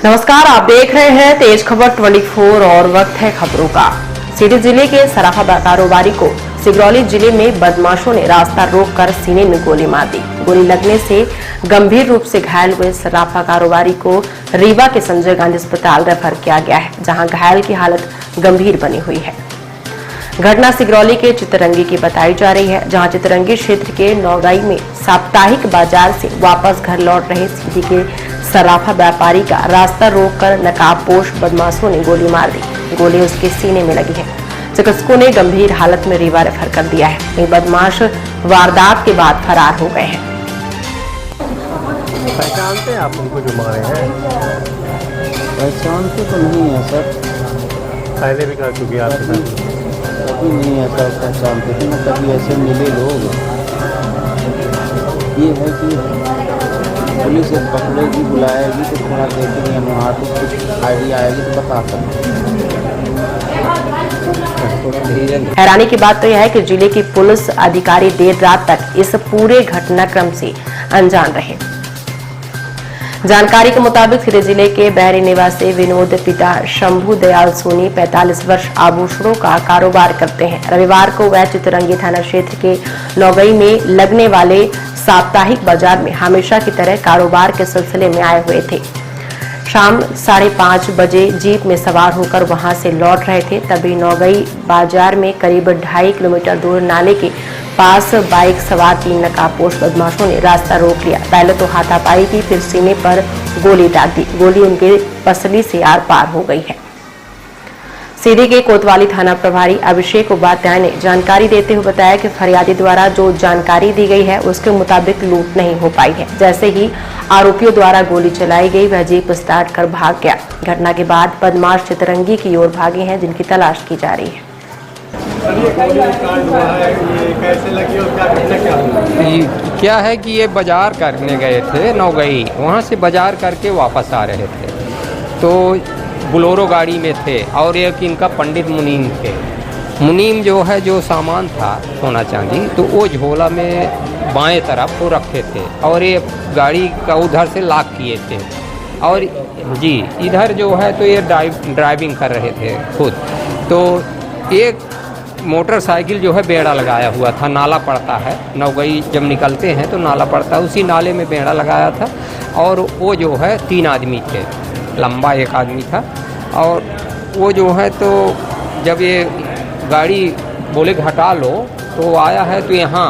नमस्कार, आप देख रहे हैं तेज खबर 24 और वक्त है खबरों का। सीधी जिले के सराफा कारोबारी को सिगरौली जिले में बदमाशों ने रास्ता रोककर सीने में गोली मार दी। गोली लगने से गंभीर रूप से घायल हुए सराफा कारोबारी को रीवा के संजय गांधी अस्पताल रेफर किया गया है, जहां घायल की हालत गंभीर बनी हुई है। घटना सिगरौली के चितरंगी की बताई जा रही है, जहां चितरंगी क्षेत्र के नौगाई में साप्ताहिक बाजार से वापस घर लौट रहे सीधी के सराफा व्यापारी का रास्ता रोककर नकाबपोश बदमाशों ने गोली मार दी। गोली उसके सीने में लगी है। चिकित्सकों ने गंभीर हालत में रीवा रेफर कर दिया है। ये बदमाश वारदात के बाद फरार हो गए हैं। पहचानते हैं आप उनको जो मारे हैं? पहचानते तो नहीं है सर, पहले भी कर चुकी आपके साथ? कभी नहीं ऐसा पहचानते थे ना, कभी ऐसे मिले लोग। ये है कि पुलिस पकड़ेगी, बुलाएगी तो थोड़ा देखेंगे, हम वहाँ तो कुछ आइडिया आएगी तो बता सकते। हैरानी की बात तो यह है कि जिले की पुलिस अधिकारी देर रात तक इस पूरे घटनाक्रम से अनजान रहे। जानकारी के मुताबिक सीधे जिले के बहरी निवासी विनोद पिता शंभू दयाल सोनी 45 वर्ष आभूषणों का कारोबार करते हैं। रविवार को वह चितरंगी थाना क्षेत्र के नौगई में लगने वाले साप्ताहिक बाजार में हमेशा की तरह कारोबार के सिलसिले में आए हुए थे। शाम 5:30 बजे जीप में सवार होकर वहां से लौट रहे थे, तभी नौगई बाजार में करीब 2.5 किलोमीटर दूर नाले के पास बाइक सवार 3 नकाबपोश बदमाशों ने रास्ता रोक लिया। पहले तो हाथापाई की, फिर सीने पर गोली दाग दी। गोली उनके पसली से आर पार हो गई है। सीधी के कोतवाली थाना प्रभारी अभिषेक उपाध्याय ने जानकारी देते हुए बताया कि फरियादी द्वारा जो जानकारी दी गई है उसके मुताबिक लूट नहीं हो पाई है। जैसे ही आरोपियों द्वारा गोली चलाई गई, वह जीप स्टार्ट कर भाग गया। घटना के बाद बदमाश चितरंगी की ओर भागे हैं, जिनकी तलाश की जा रही है। क्या है कि ये बाजार करने गए थे नौगई, वहाँ से बाजार करके वापस आ रहे थे तो बोलेरो गाड़ी में थे और एक इनका पंडित मुनीम थे। मुनीम जो है, जो सामान था सोना चांदी, तो वो झोला में बाएं तरफ वो रखे थे और ये गाड़ी का उधर से लॉक किए थे और जी इधर जो है तो ये ड्राइविंग कर रहे थे खुद। तो एक मोटरसाइकिल जो है बेड़ा लगाया हुआ था, नाला पड़ता है नौगई जब निकलते हैं तो नाला पड़ता है, उसी नाले में बेड़ा लगाया था और वो जो है 3 आदमी थे, लंबा एक आदमी था और वो जो है तो जब ये गाड़ी बोले हटा लो तो आया है तो यहाँ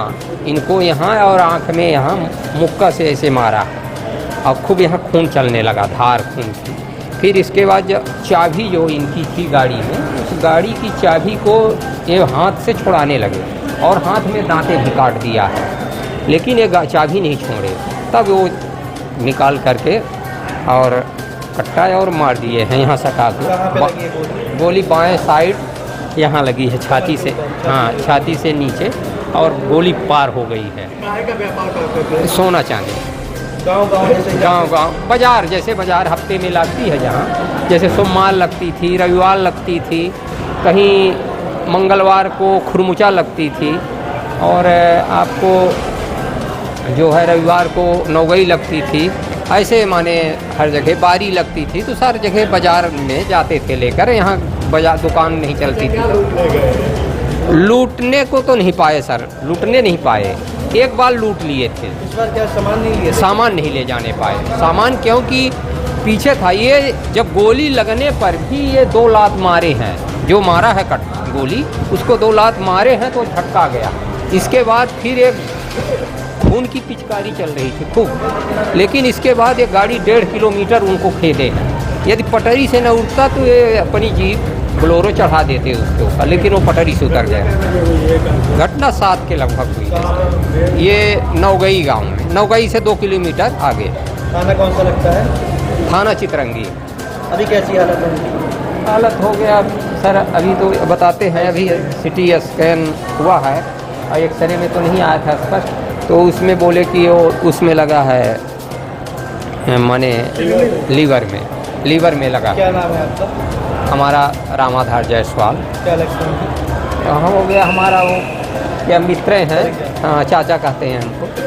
इनको यहाँ और आँख में यहाँ मुक्का से ऐसे मारा और खूब यहाँ खून चलने लगा, धार खून की। फिर इसके बाद जब चाबी जो इनकी थी गाड़ी में, उस गाड़ी की चाबी को ये हाथ से छुड़ाने लगे और हाथ में दांतें भी काट दिया है, लेकिन ये चाबी नहीं छोड़े। तब वो निकाल करके और कट्टा और मार दिए हैं यहाँ सटा के। गोली बाएं साइड यहाँ लगी है, छाती से, हाँ छाती से नीचे, और गोली पार हो गई है। सोना चांदी गांव बाजार, जैसे बाजार हफ्ते में लगती है, जहाँ जैसे सोमवार लगती थी, रविवार लगती थी, कहीं मंगलवार को खुरमुचा लगती थी और आपको जो है रविवार को नौगई लगती थी। ऐसे माने हर जगह बारी लगती थी, तो सारी जगह बाजार में जाते थे लेकर। यहाँ बाजार दुकान नहीं चलती थी। लूटने को तो नहीं पाए सर, लूटने नहीं पाए। एक बार लूट लिए थे, इस बार क्या सामान नहीं लिए? सामान नहीं ले जाने पाए। सामान क्योंकि पीछे था ये, जब गोली लगने पर भी ये 2 लात मारे हैं, जो मारा है गोली उसको 2 लात मारे हैं तो झटका गया। इसके बाद फिर एक खून की पिचकारी चल रही थी खूब, लेकिन इसके बाद ये गाड़ी 1.5 किलोमीटर उनको खेदे हैं। यदि पटरी से न उठता तो ये अपनी जीप बोलेरो चढ़ा देते उसके ऊपर, लेकिन वो पटरी से उतर गया। घटना 7 के लगभग हुई है। ये नौगई गांव में, नौगई से 2 किलोमीटर आगे। थाना कौन सा लगता है? थाना चितरंगी। अभी कैसी हालत है? हालत हो गया सर, अभी तो बताते हैं, अभी CT स्कैन हुआ है और एक्सरे में तो नहीं आया था स्पष्ट, तो उसमें बोले कि वो उसमें लगा है, माने लीवर में लगा। क्या नाम है आपका? हमारा रामाधार जायसवाल। क्या लगता है? हो गया हमारा वो, क्या मित्र हैं, हाँ चाचा कहते हैं हमको।